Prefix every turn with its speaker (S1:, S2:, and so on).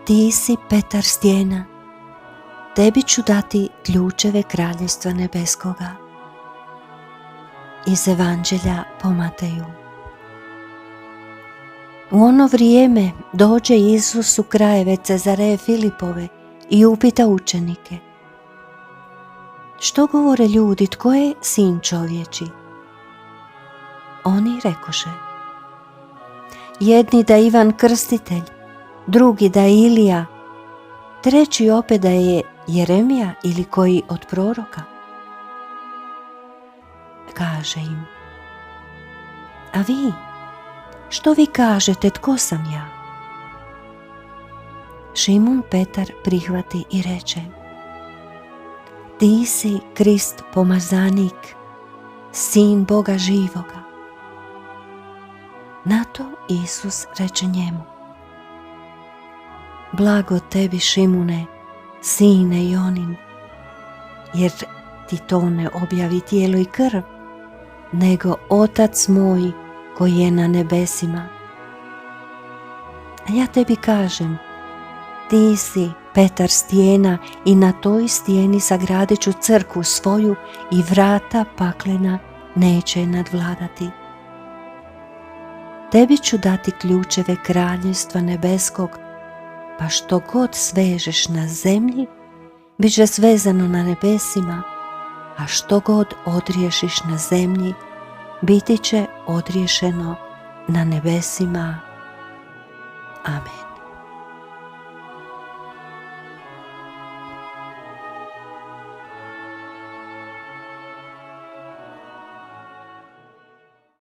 S1: ti si Petar stijena, tebi ću dati ključeve Kraljevstva nebeskoga. Iz Evanđelja po Mateju. U ono vrijeme dođe Isus u krajeve Cezareje Filipove i upita učenike: što govore ljudi, tko je sin čovječi? Oni rekoše: jedni da je Ivan Krstitelj, drugi da je Ilija, treći opet da je Jeremija ili koji od proroka. Kaže im: a vi, što vi kažete, tko sam ja? Šimun Petar prihvati i reče: ti si Krist pomazanik, sin Boga živoga. Na to Isus reče njemu: blago tebi, Šimune, sine Jonin, jer ti to ne objavi tijelo i krv, nego Otac moj koji je na nebesima. A ja tebi kažem, ti si Petar stijena i na toj stijeni sagradit ću crkvu svoju i vrata paklena neće nadvladati. Tebi ću dati ključeve Kraljevstva nebeskog, pa što god svežeš na zemlji, bit će svezano na nebesima, a što god odriješiš na zemlji, biti će odriješeno na nebesima. Amen.